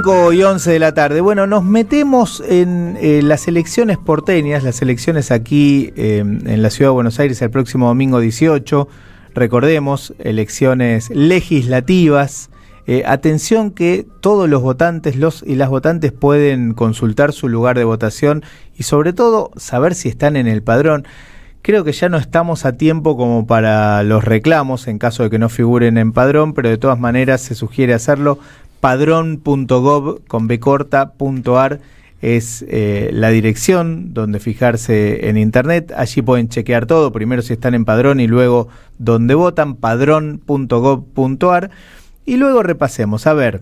5:11 de la tarde. Bueno, nos metemos en las elecciones porteñas, las elecciones aquí en la Ciudad de Buenos Aires el próximo domingo 18. Recordemos, elecciones legislativas. Atención que todos los votantes, los y las votantes pueden consultar su lugar de votación y sobre todo saber si están en el padrón. Creo que ya no estamos a tiempo como para los reclamos en caso de que no figuren en padrón, pero de todas maneras se sugiere hacerlo. Padrón.gov.ar es la dirección donde fijarse en internet. Allí pueden chequear todo, primero si están en padrón y luego dónde votan, padrón.gov.ar. Y luego repasemos. A ver,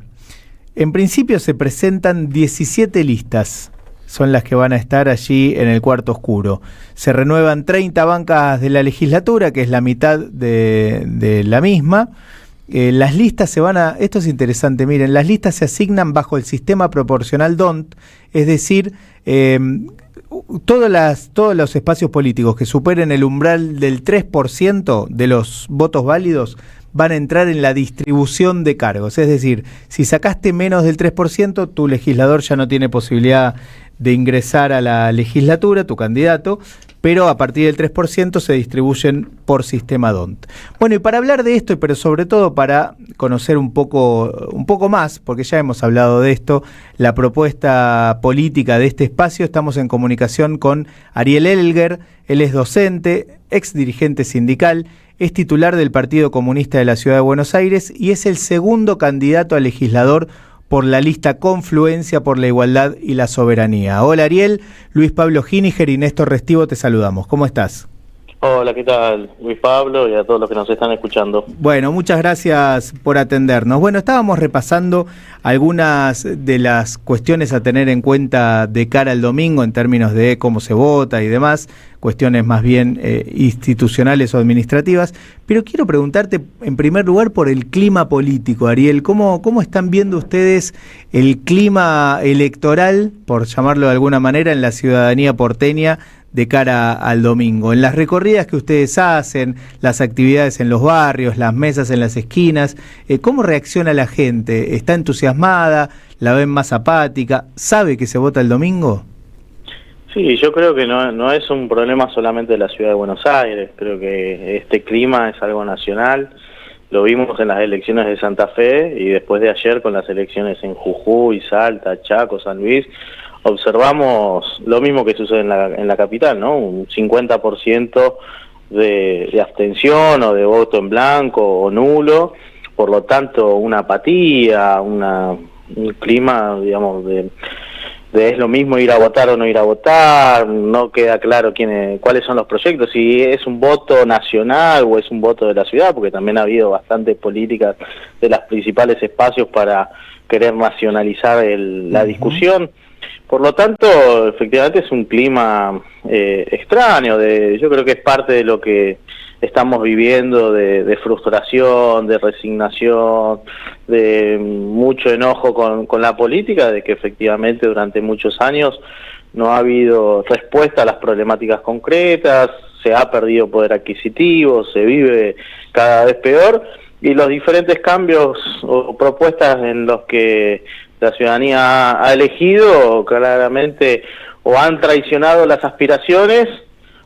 en principio se presentan 17 listas. Son las que van a estar allí en el cuarto oscuro. Se renuevan 30 bancas de la legislatura, que es la mitad de la misma. Las listas se van a... Esto es interesante, miren, las listas se asignan bajo el sistema proporcional DONT, es decir, todos los espacios políticos que superen el umbral del 3% de los votos válidos van a entrar en la distribución de cargos. Es decir, si sacaste menos del 3%, tu legislador ya no tiene posibilidad de ingresar a la legislatura, tu candidato, pero a partir del 3% se distribuyen por sistema DONT. Bueno, y para hablar de esto, pero sobre todo para conocer un poco más, porque ya hemos hablado de esto, la propuesta política de este espacio, estamos en comunicación con Ariel Elger. Él es docente, ex dirigente sindical, es titular del Partido Comunista de la Ciudad de Buenos Aires y es el segundo candidato a legislador por la lista Confluencia por la Igualdad y la Soberanía. Hola Ariel, Luis Pablo Giniger y Néstor Restivo te saludamos. ¿Cómo estás? Hola, ¿qué tal? Luis Pablo y a todos los que nos están escuchando. Bueno, muchas gracias por atendernos. Bueno, estábamos repasando algunas de las cuestiones a tener en cuenta de cara al domingo en términos de cómo se vota y demás, cuestiones más bien institucionales o administrativas, pero quiero preguntarte en primer lugar por el clima político, Ariel. ¿Cómo están viendo ustedes el clima electoral, por llamarlo de alguna manera, en la ciudadanía porteña de cara al domingo? En las recorridas que ustedes hacen, las actividades en los barrios, las mesas en las esquinas, ¿cómo reacciona la gente? ¿Está entusiasmada? ¿La ven más apática? ¿Sabe que se vota el domingo? Sí, yo creo que no es un problema solamente de la Ciudad de Buenos Aires, creo que este clima es algo nacional. Lo vimos en las elecciones de Santa Fe y después de ayer con las elecciones en Jujuy, Salta, Chaco, San Luis. Observamos lo mismo que sucede en la capital, ¿no? Un 50% de abstención o de voto en blanco o nulo, por lo tanto una apatía, un clima, digamos, de es lo mismo ir a votar o no ir a votar, no queda claro cuáles son los proyectos, si es un voto nacional o es un voto de la ciudad, porque también ha habido bastantes políticas de los principales espacios para querer nacionalizar la discusión. Por lo tanto, efectivamente es un clima extraño, yo creo que es parte de lo que estamos viviendo, de frustración, de resignación, de mucho enojo con la política, de que efectivamente durante muchos años no ha habido respuesta a las problemáticas concretas, se ha perdido poder adquisitivo, se vive cada vez peor, y los diferentes cambios o propuestas en los que la ciudadanía ha elegido claramente o han traicionado las aspiraciones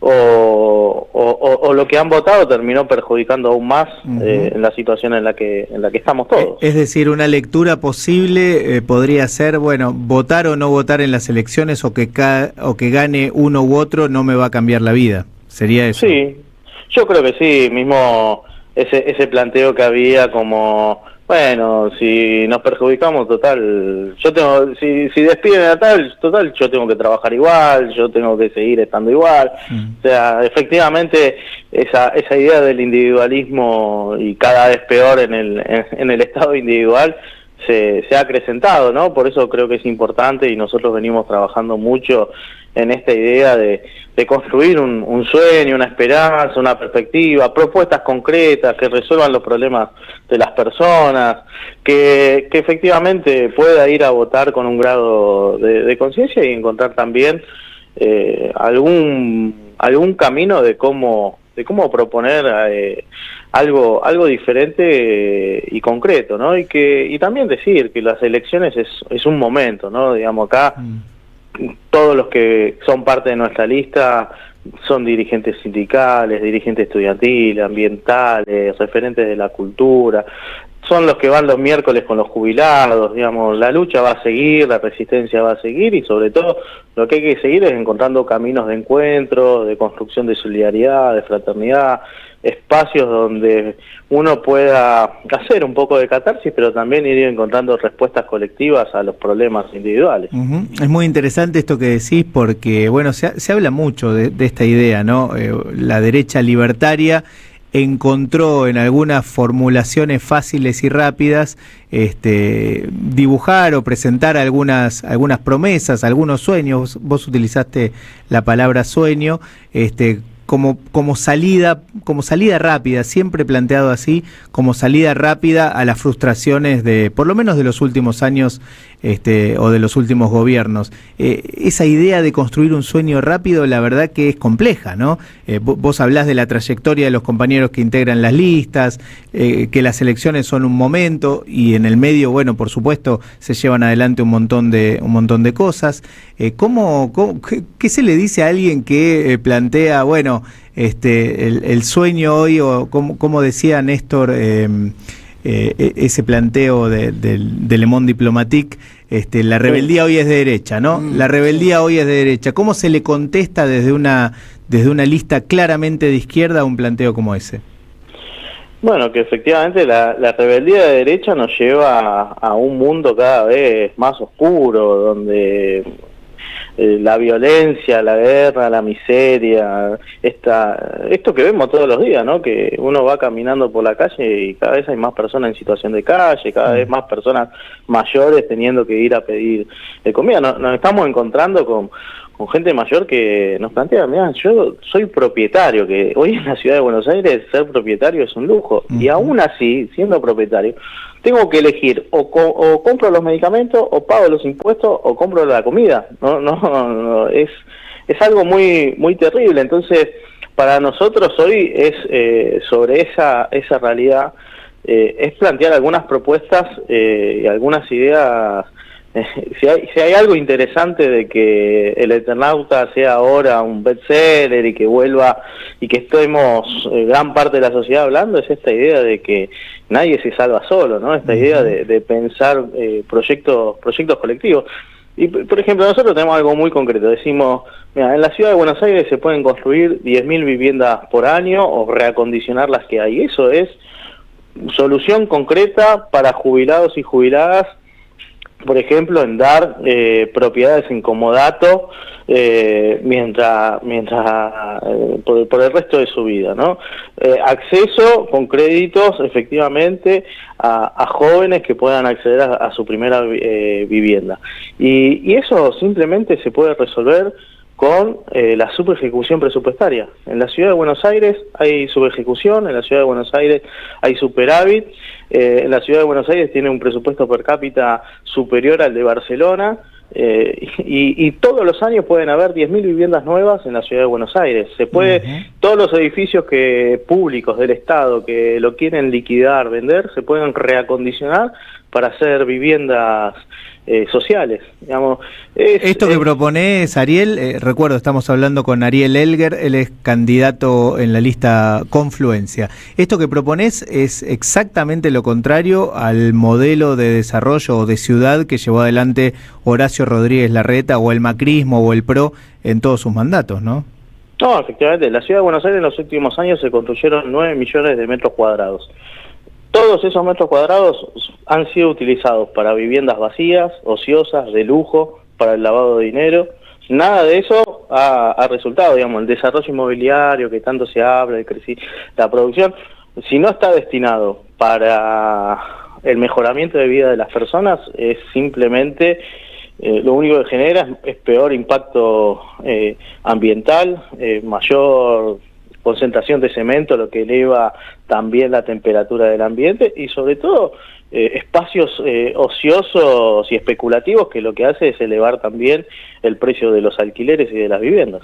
o lo que han votado terminó perjudicando aún más en la situación en la que estamos todos. Es decir, una lectura posible podría ser, bueno, votar o no votar en las elecciones o que gane uno u otro no me va a cambiar la vida. ¿Sería eso? Sí, yo creo que sí, mismo ese planteo que había como... Bueno, si nos perjudicamos, total, si despiden a tal, total, yo tengo que trabajar igual, yo tengo que seguir estando igual. O sea, efectivamente, esa idea del individualismo y cada vez peor en el estado individual se ha acrecentado, ¿no? Por eso creo que es importante y nosotros venimos trabajando mucho en esta idea de construir un sueño, una esperanza, una perspectiva, propuestas concretas que resuelvan los problemas de las personas, que efectivamente pueda ir a votar con un grado de conciencia y encontrar también algún camino de cómo proponer algo diferente y concreto, ¿no? Y también decir que las elecciones es un momento, ¿no? Digamos, acá todos los que son parte de nuestra lista son dirigentes sindicales, dirigentes estudiantiles, ambientales, referentes de la cultura, son los que van los miércoles con los jubilados, digamos, la lucha va a seguir, la resistencia va a seguir, y sobre todo lo que hay que seguir es encontrando caminos de encuentro, de construcción de solidaridad, de fraternidad, espacios donde uno pueda hacer un poco de catarsis, pero también ir encontrando respuestas colectivas a los problemas individuales. Es muy interesante esto que decís, porque bueno, se habla mucho de esta idea, ¿no? La derecha libertaria encontró en algunas formulaciones fáciles y rápidas dibujar o presentar algunas promesas, algunos sueños. Vos utilizaste la palabra sueño, como salida rápida, siempre planteado así, como salida rápida a las frustraciones de, por lo menos de los últimos años o de los últimos gobiernos. Esa idea de construir un sueño rápido, la verdad que es compleja, ¿no? Vos hablás de la trayectoria de los compañeros que integran las listas, que las elecciones son un momento y en el medio, bueno, por supuesto, se llevan adelante un montón de cosas. ¿Qué se le dice a alguien que plantea, bueno, el sueño hoy, o como decía Néstor, ese planteo de Le Monde Diplomatique, la rebeldía hoy es de derecha, ¿no? La rebeldía hoy es de derecha. ¿Cómo se le contesta desde una lista claramente de izquierda a un planteo como ese? Bueno, que efectivamente la rebeldía de derecha nos lleva a un mundo cada vez más oscuro, donde la violencia, la guerra, la miseria, esto que vemos todos los días, ¿no? Que uno va caminando por la calle y cada vez hay más personas en situación de calle, cada vez más personas mayores teniendo que ir a pedir comida. Nos estamos encontrando con gente mayor que nos plantea, mira, yo soy propietario, que hoy en la ciudad de Buenos Aires ser propietario es un lujo, y aún así, siendo propietario, tengo que elegir o compro los medicamentos, o pago los impuestos, o compro la comida. No, es algo muy muy terrible. Entonces, para nosotros hoy es sobre esa realidad, es plantear algunas propuestas y algunas ideas. Si hay algo interesante de que El Eternauta sea ahora un bestseller y que vuelva y que estemos gran parte de la sociedad hablando, es esta idea de que nadie se salva solo, ¿no? Esta idea de pensar proyectos colectivos. Y, por ejemplo, nosotros tenemos algo muy concreto. Decimos, mira, en la ciudad de Buenos Aires se pueden construir 10.000 viviendas por año o reacondicionar las que hay. Eso es solución concreta para jubilados y jubiladas, por ejemplo, en dar propiedades en comodato mientras por el resto de su vida, ¿no? Acceso con créditos, efectivamente, a jóvenes que puedan acceder a su primera vivienda. Y eso simplemente se puede resolver con la subejecución presupuestaria. En la ciudad de Buenos Aires hay subejecución, en la ciudad de Buenos Aires hay superávit, en la ciudad de Buenos Aires tiene un presupuesto per cápita superior al de Barcelona, y todos los años pueden haber 10.000 viviendas nuevas en la ciudad de Buenos Aires. Se puede, todos los edificios públicos del Estado que lo quieren liquidar, vender, se pueden reacondicionar para hacer viviendas sociales, digamos. Esto que proponés, Ariel, recuerdo, estamos hablando con Ariel Elger, él es candidato en la lista Confluencia. Esto que proponés es exactamente lo contrario al modelo de desarrollo o de ciudad que llevó adelante Horacio Rodríguez Larreta, o el macrismo o el PRO en todos sus mandatos, ¿no? No, efectivamente, en la ciudad de Buenos Aires en los últimos años se construyeron 9 millones de metros cuadrados. Todos esos metros cuadrados han sido utilizados para viviendas vacías, ociosas, de lujo, para el lavado de dinero. Nada de eso ha resultado, digamos, el desarrollo inmobiliario que tanto se habla, la producción, si no está destinado para el mejoramiento de vida de las personas, es simplemente lo único que genera es peor impacto ambiental, mayor concentración de cemento, lo que eleva también la temperatura del ambiente, y sobre todo espacios ociosos y especulativos, que lo que hace es elevar también el precio de los alquileres y de las viviendas.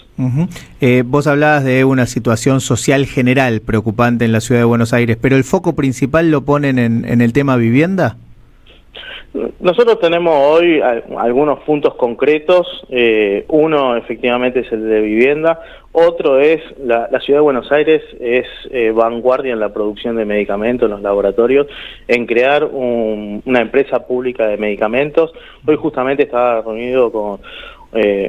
Vos hablabas de una situación social general preocupante en la ciudad de Buenos Aires, pero ¿el foco principal lo ponen en el tema vivienda? Nosotros tenemos hoy algunos puntos concretos. Uno efectivamente es el de vivienda, otro es la ciudad de Buenos Aires es vanguardia en la producción de medicamentos en los laboratorios, en crear una empresa pública de medicamentos. Hoy justamente estaba reunido con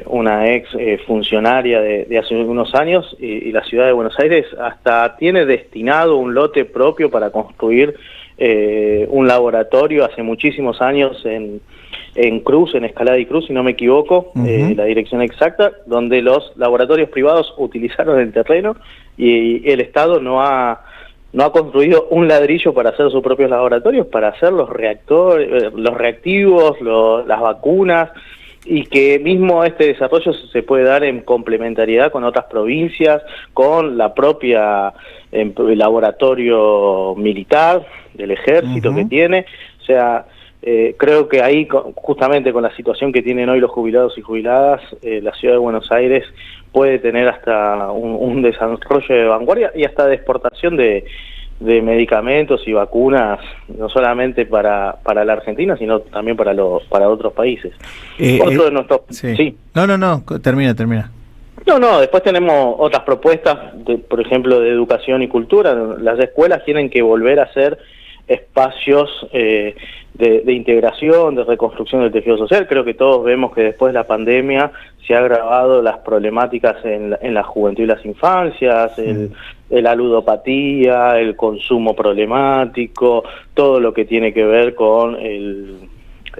una ex funcionaria de hace unos años, y la ciudad de Buenos Aires hasta tiene destinado un lote propio para construir un laboratorio hace muchísimos años en Cruz, en Escalada y Cruz, si no me equivoco, la dirección exacta, donde los laboratorios privados utilizaron el terreno y el Estado no ha construido un ladrillo para hacer sus propios laboratorios, para hacer los reactores, los reactivos, las vacunas, y que mismo este desarrollo se puede dar en complementariedad con otras provincias, con la propia laboratorio militar del ejército que tiene. O sea, creo que ahí, justamente con la situación que tienen hoy los jubilados y jubiladas, la ciudad de Buenos Aires puede tener hasta un desarrollo de vanguardia y hasta de exportación de medicamentos y vacunas, no solamente para la Argentina, sino también para otros países. Otro de nuestros... Sí. No, termina. No, después tenemos otras propuestas, por ejemplo, de educación y cultura. Las escuelas tienen que volver a ser espacios de integración, de reconstrucción del tejido social. Creo que todos vemos que después de la pandemia se ha agravado las problemáticas en la juventud y las infancias, la ludopatía, el consumo problemático, todo lo que tiene que ver con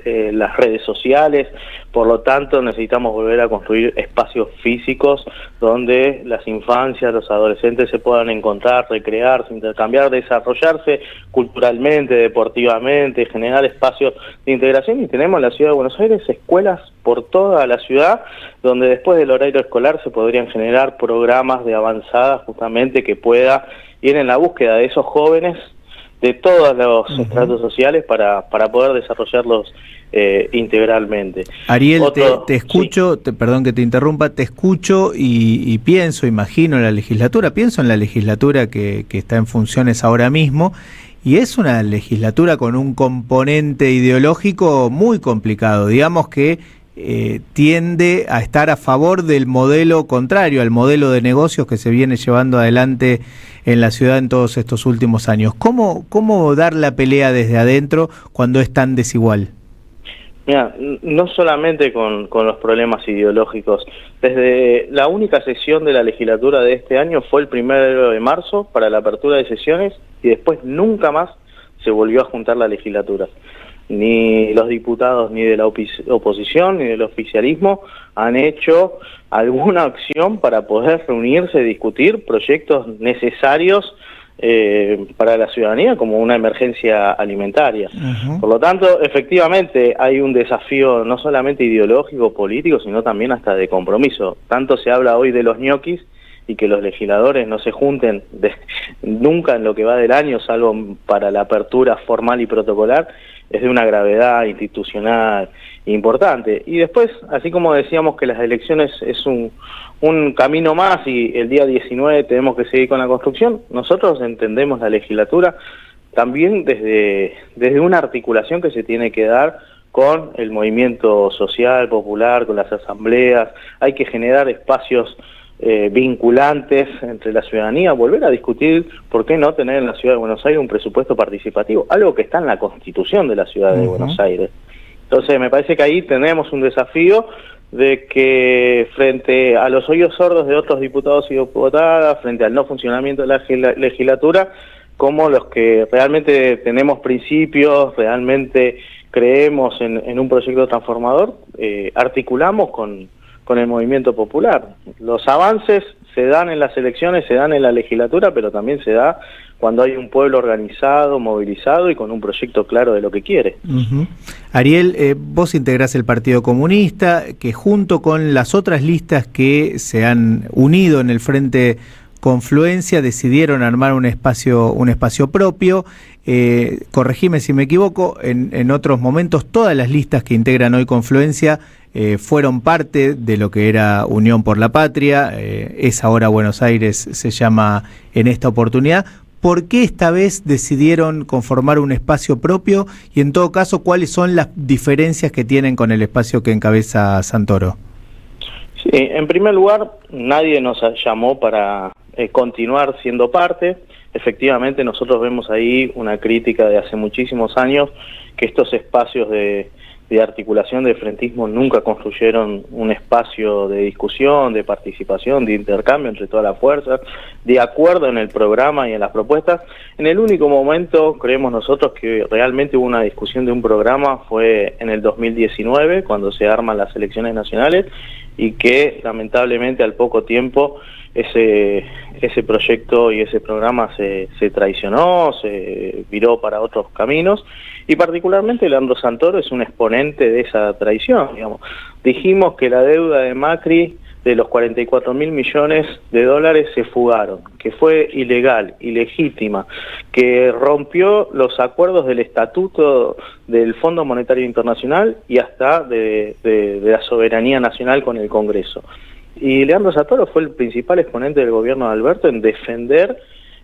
las redes sociales. Por lo tanto, necesitamos volver a construir espacios físicos donde las infancias, los adolescentes se puedan encontrar, recrearse, intercambiar, desarrollarse culturalmente, deportivamente, generar espacios de integración. Y tenemos en la ciudad de Buenos Aires escuelas por toda la ciudad, donde después del horario escolar se podrían generar programas de avanzada, justamente, que pueda ir en la búsqueda de esos jóvenes de todos los estratos sociales para poder desarrollarlos integralmente. Ariel, te escucho, sí. Perdón que te interrumpa, te escucho y imagino en la legislatura, pienso en la legislatura que está en funciones ahora mismo, y es una legislatura con un componente ideológico muy complicado, digamos que tiende a estar a favor del modelo contrario, al modelo de negocios que se viene llevando adelante en la ciudad en todos estos últimos años. ¿Cómo dar la pelea desde adentro cuando es tan desigual? Mira, no solamente con los problemas ideológicos. Desde la única sesión de la legislatura de este año fue el 1 de marzo para la apertura de sesiones, y después nunca más se volvió a juntar la legislatura. Ni los diputados ni de la oposición ni del oficialismo han hecho alguna acción para poder reunirse y discutir proyectos necesarios para la ciudadanía, como una emergencia alimentaria. Por lo tanto, efectivamente, hay un desafío no solamente ideológico, político, sino también hasta de compromiso. Tanto se habla hoy de los ñoquis, y que los legisladores no se junten nunca en lo que va del año, salvo para la apertura formal y protocolar, es de una gravedad institucional importante. Y después, así como decíamos que las elecciones es un camino más, y el día 19 tenemos que seguir con la construcción, nosotros entendemos la legislatura también desde una articulación que se tiene que dar con el movimiento social, popular, con las asambleas. Hay que generar espacios vinculantes entre la ciudadanía, volver a discutir por qué no tener en la ciudad de Buenos Aires un presupuesto participativo, algo que está en la Constitución de la ciudad de Buenos Aires. Entonces me parece que ahí tenemos un desafío de que, frente a los oídos sordos de otros diputados y diputadas, frente al no funcionamiento de la legislatura, como los que realmente tenemos principios, realmente creemos en un proyecto transformador, articulamos con el movimiento popular. Los avances se dan en las elecciones, se dan en la legislatura, pero también se da cuando hay un pueblo organizado, movilizado y con un proyecto claro de lo que quiere. Ariel, vos integrás el Partido Comunista, que junto con las otras listas que se han unido en el Frente Confluencia decidieron armar un espacio propio. Corregime si me equivoco, en otros momentos todas las listas que integran hoy Confluencia fueron parte de lo que era Unión por la Patria, es ahora Buenos Aires, se llama en esta oportunidad. ¿Por qué esta vez decidieron conformar un espacio propio? Y en todo caso, ¿cuáles son las diferencias que tienen con el espacio que encabeza Santoro? Sí, en primer lugar, nadie nos llamó para continuar siendo parte. Efectivamente, nosotros vemos ahí una crítica de hace muchísimos años, que estos espacios de articulación de frentismo nunca construyeron un espacio de discusión, de participación, de intercambio entre todas las fuerzas, de acuerdo en el programa y en las propuestas. En el único momento, creemos nosotros, que realmente hubo una discusión de un programa fue en el 2019, cuando se arman las elecciones nacionales, y que lamentablemente al poco tiempo ese proyecto y ese programa se traicionó, se viró para otros caminos, y particularmente Leandro Santoro es un exponente de esa traición, digamos. Dijimos que la deuda de Macri de los 44.000 millones de dólares se fugaron, que fue ilegal, ilegítima, que rompió los acuerdos del estatuto del Fondo Monetario Internacional y hasta de la soberanía nacional con el Congreso. Y Leandro Santoro fue el principal exponente del gobierno de Alberto en defender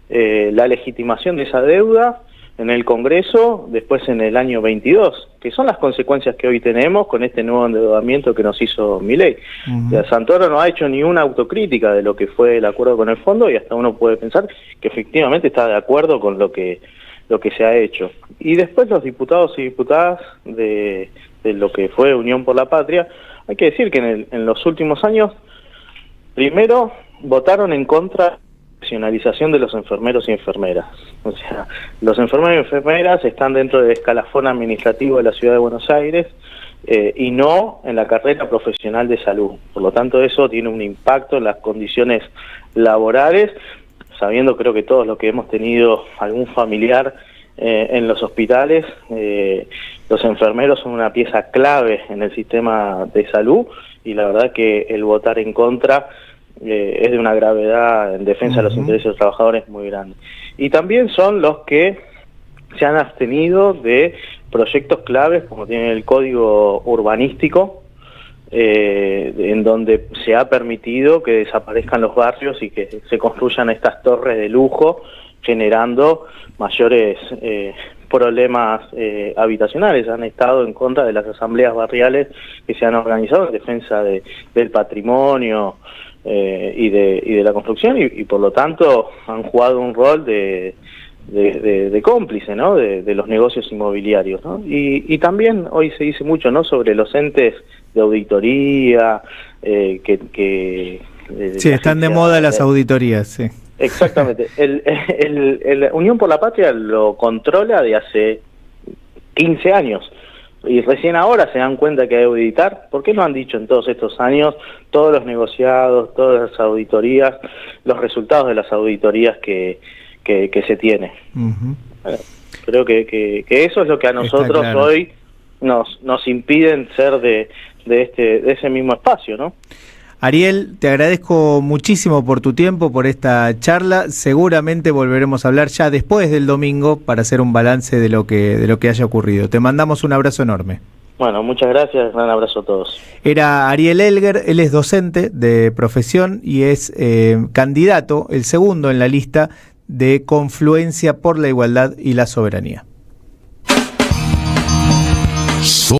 la legitimación de esa deuda en el Congreso, después en el año 22, que son las consecuencias que hoy tenemos con este nuevo endeudamiento que nos hizo Milei. O sea, Santoro no ha hecho ni una autocrítica de lo que fue el acuerdo con el fondo, y hasta uno puede pensar que efectivamente está de acuerdo con lo que se ha hecho. Y después los diputados y diputadas de lo que fue Unión por la Patria, hay que decir que en los últimos años, primero votaron en contra de la profesionalización de los enfermeros y enfermeras. O sea, los enfermeros y enfermeras están dentro del escalafón administrativo de la Ciudad de Buenos Aires y no en la carrera profesional de salud. Por lo tanto, eso tiene un impacto en las condiciones laborales, sabiendo, creo que todos los que hemos tenido algún familiar en los hospitales, los enfermeros son una pieza clave en el sistema de salud, y la verdad que el votar en contra es de una gravedad en defensa de los intereses de los trabajadores muy grande. Y también son los que se han abstenido de proyectos claves, como tiene el Código Urbanístico, en donde se ha permitido que desaparezcan los barrios y que se construyan estas torres de lujo, generando mayores problemas habitacionales. Han estado en contra de las asambleas barriales que se han organizado en defensa del patrimonio y de la construcción, y por lo tanto han jugado un rol de cómplice, ¿no?, de los negocios inmobiliarios, ¿no? Y también hoy se dice mucho, ¿no?, sobre los entes de auditoría que sí, están de moda las auditorías, sí. Exactamente. El Unión por la Patria lo controla de hace 15 años. Y recién ahora se dan cuenta que hay que auditar. ¿Por qué no han dicho en todos estos años todos los negociados, todas las auditorías, los resultados de las auditorías que se tiene? Creo que eso es lo que a nosotros claro. Hoy nos impiden ser de ese mismo espacio, ¿no? Ariel, te agradezco muchísimo por tu tiempo, por esta charla. Seguramente volveremos a hablar ya después del domingo para hacer un balance de lo que haya ocurrido. Te mandamos un abrazo enorme. Bueno, muchas gracias, un abrazo a todos. Era Ariel Elger, él es docente de profesión y es candidato, el segundo en la lista de Confluencia por la Igualdad y la Soberanía.